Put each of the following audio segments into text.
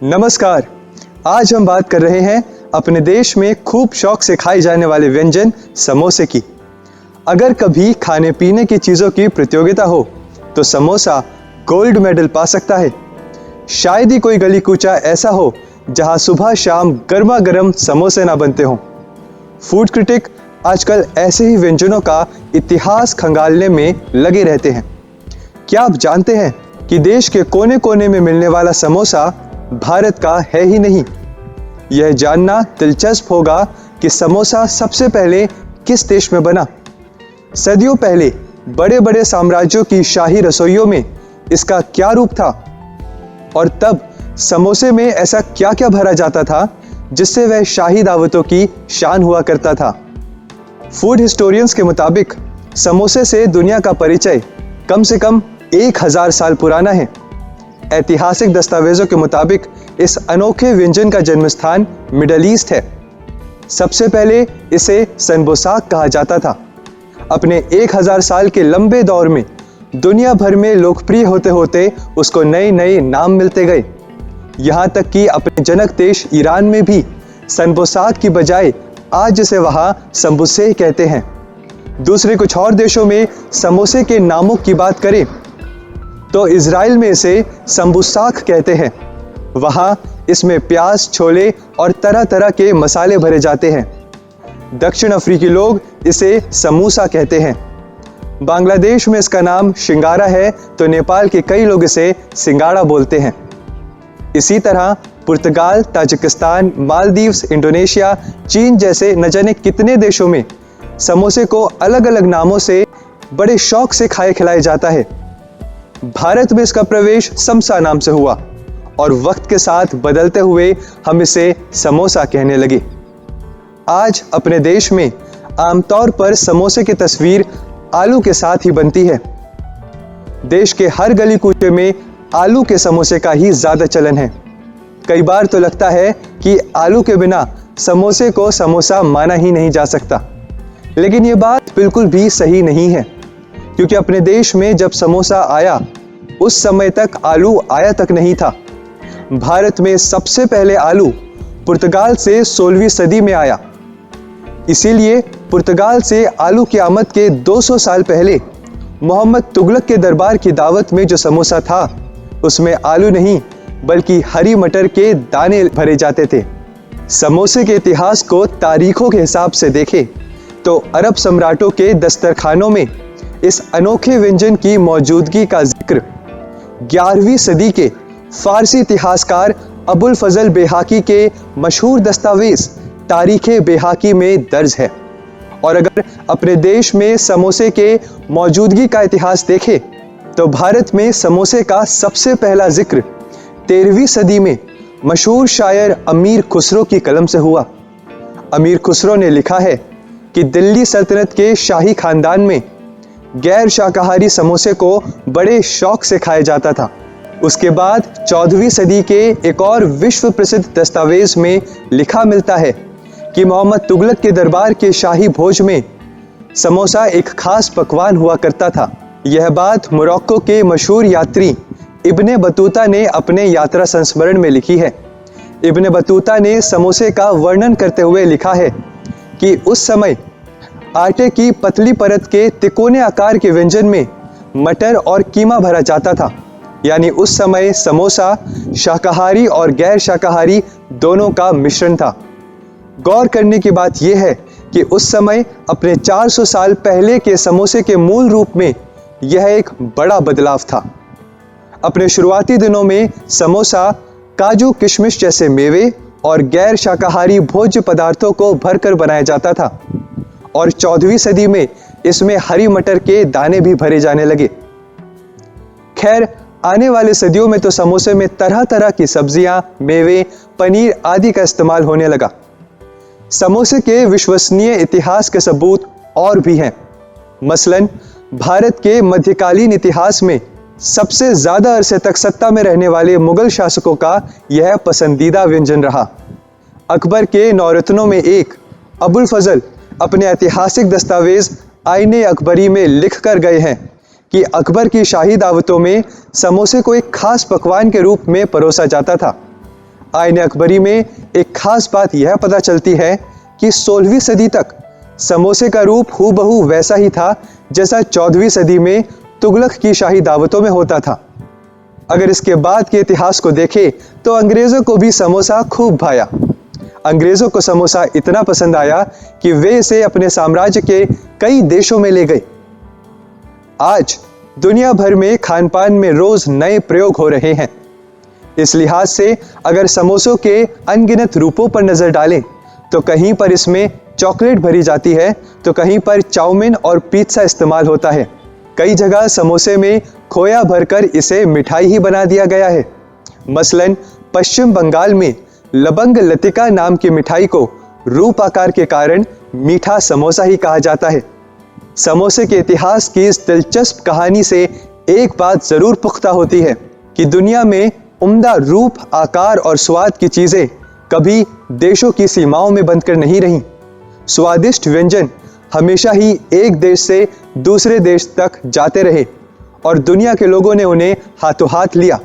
नमस्कार। आज हम बात कर रहे हैं अपने देश में खूब शौक से खाए जाने वाले व्यंजन समोसे की। अगर कभी खाने पीने की चीज़ों की प्रतियोगिता हो तो समोसा गोल्ड मेडल पा सकता है। शायद ही कोई गली कूचा ऐसा हो जहां सुबह शाम गर्मा गर्म समोसे ना बनते हों। फूड क्रिटिक आजकल ऐसे ही व्यंजनों का इतिहास खंगालने में लगे रहते हैं। क्या आप जानते हैं कि देश के कोने कोने में मिलने वाला समोसा भारत का है ही नहीं। यह जानना दिलचस्प होगा कि समोसा सबसे पहले किस देश में बना। सदियों पहले बड़े बड़े साम्राज्यों की शाही रसोइयों में इसका क्या रूप था और तब समोसे में ऐसा क्या क्या भरा जाता था जिससे वह शाही दावतों की शान हुआ करता था। फूड हिस्टोरियंस के मुताबिक समोसे से दुनिया का परिचय कम से कम 1000 साल पुराना है। ऐतिहासिक दस्तावेजों के मुताबिक इस अनोखे व्यंजन का जन्मस्थान मिडल ईस्ट है। सबसे पहले इसे सनबोसाक कहा जाता था। अपने 1000 साल के लंबे दौर में दुनिया भर में लोकप्रिय होते होते उसको नए नए नाम मिलते गए। यहाँ तक कि अपने जनक देश ईरान में भी सनबोसाक की बजाय आज जिसे वहाँ संबुसे कहते हैं। दूसरे कुछ और देशों में समोसे के नामों की बात करें तो इजराइल में इसे संबुसाक कहते हैं। वहाँ इसमें प्याज, छोले और तरह तरह के मसाले भरे जाते हैं। दक्षिण अफ्रीकी लोग इसे समूसा कहते हैं। बांग्लादेश में इसका नाम शिंगारा है तो नेपाल के कई लोग इसे सिंगाड़ा बोलते हैं। इसी तरह पुर्तगाल, ताजिकिस्तान, मालदीव्स, इंडोनेशिया, चीन जैसे न जाने कितने देशों में समोसे को अलग अलग नामों से बड़े शौक से खाए खिलाया जाता है। भारत में इसका प्रवेश समसा नाम से हुआ और वक्त के साथ बदलते हुए हम इसे समोसा कहने लगे। आज अपने देश में आमतौर पर समोसे की तस्वीर आलू के साथ ही बनती है। देश के हर गली कूचे में आलू के समोसे का ही ज्यादा चलन है। कई बार तो लगता है कि आलू के बिना समोसे को समोसा माना ही नहीं जा सकता। लेकिन ये बात बिल्कुल भी सही नहीं है, क्योंकि अपने देश में जब समोसा आया उस समय तक आलू आया तक नहीं था। भारत में सबसे पहले आलू पुर्तगाल से 16वीं सदी में आया। इसीलिए पुर्तगाल से आलू की आमद के 200 साल पहले मोहम्मद तुगलक के दरबार की दावत में जो समोसा था उसमें आलू नहीं बल्कि हरी मटर के दाने भरे जाते थे। समोसे के इतिहास को तारीखों के हिसाब से देखें तो अरब सम्राटों के दस्तरखानों में इस अनोखे व्यंजन की मौजूदगी का जिक्र 11वीं सदी के फारसी इतिहासकार अबुल फजल बेहाकी के मशहूर दस्तावेज तारीखे बेहाकी में दर्ज है। और अगर अपने देश में समोसे के मौजूदगी का इतिहास देखें तो भारत में समोसे का सबसे पहला जिक्र 13वीं सदी में मशहूर शायर अमीर खुसरो की कलम से हुआ। अमीर खुसरो ने लिखा है कि दिल्ली सल्तनत के शाही खानदान में गैर शाकाहारी समोसे को बड़े शौक से खाया जाता था। उसके बाद 14वीं सदी के एक और विश्व प्रसिद्ध दस्तावेज में लिखा मिलता है कि मोहम्मद तुगलक के दरबार के शाही भोज में समोसा एक खास पकवान हुआ करता था। यह बात मोरक्को के मशहूर यात्री इब्ने बतूता ने अपने यात्रा संस्मरण में लिखी है। इब्ने बतूता ने समोसे का वर्णन करते हुए लिखा है कि उस समय आटे की पतली परत के तिकोने आकार के व्यंजन में मटर और कीमा भरा जाता था। यानी उस समय समोसा शाकाहारी और गैर शाकाहारी दोनों का मिश्रण था। गौर करने की बात यह है कि उस समय अपने 400 साल पहले के समोसे के मूल रूप में यह एक बड़ा बदलाव था। अपने शुरुआती दिनों में समोसा काजू, किशमिश जैसे मेवे और गैर शाकाहारी भोज्य पदार्थों को भरकर बनाया जाता था और 14वीं सदी में इसमें हरी मटर के दाने भी भरे जाने लगे। खैर, आने वाले सदियों में तो समोसे में तरह तरह की सब्जियां, मेवे, पनीर आदि का इस्तेमाल होने लगा। समोसे के विश्वसनीय इतिहास के सबूत और भी हैं। मसलन भारत के मध्यकालीन इतिहास में सबसे ज्यादा अरसे तक सत्ता में रहने वाले मुगल शासकों का यह पसंदीदा व्यंजन रहा। अकबर के नौरत्नों में एक अबुल फजल अपने ऐतिहासिक दस्तावेज आईने अकबरी में लिख कर गए हैं कि अकबर की शाही दावतों में समोसे को एक खास पकवान के रूप में परोसा जाता था। आईन अकबरी में एक खास बात यह पता चलती है कि 16वीं सदी तक समोसे का रूप हूबहू वैसा ही था जैसा 14वीं सदी में तुगलक की शाही दावतों में होता था। अगर इसके बाद के इतिहास को देखें तो अंग्रेजों को भी समोसा खूब भाया। अंग्रेजों को समोसा इतना पसंद आया कि वे इसे अपने साम्राज्य के कई देशों में ले गए। आज दुनिया भर में खान पान में रोज नए प्रयोग हो रहे हैं। इस लिहाज से अगर समोसों के अनगिनत रूपों पर नजर डालें तो कहीं पर इसमें चॉकलेट भरी जाती है तो कहीं पर चाउमीन और पिज्जा इस्तेमाल होता है। कई जगह समोसे में खोया भरकर इसे मिठाई ही बना दिया गया है। मसलन पश्चिम बंगाल में लबंग लतिका नाम की मिठाई को रूप आकार के कारण मीठा समोसा ही कहा जाता है। समोसे के इतिहास की इस दिलचस्प कहानी से एक बात जरूर पुख्ता होती है कि दुनिया में उम्दा रूप, आकार और स्वाद की चीजें कभी देशों की सीमाओं में बंद कर नहीं रहीं। स्वादिष्ट व्यंजन हमेशा ही एक देश से दूसरे देश तक जाते रहे और दुनिया के लोगों ने उन्हें हाथों हाथ लिया।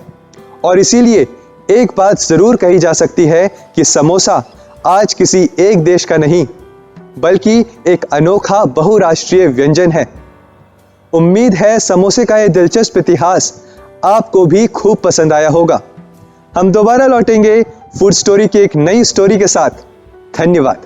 और इसीलिए एक बात जरूर कही जा सकती है कि समोसा आज किसी एक देश का नहीं बल्कि एक अनोखा बहुराष्ट्रीय व्यंजन है। उम्मीद है समोसे का यह दिलचस्प इतिहास आपको भी खूब पसंद आया होगा। हम दोबारा लौटेंगे फूड स्टोरी की एक नई स्टोरी के साथ। धन्यवाद।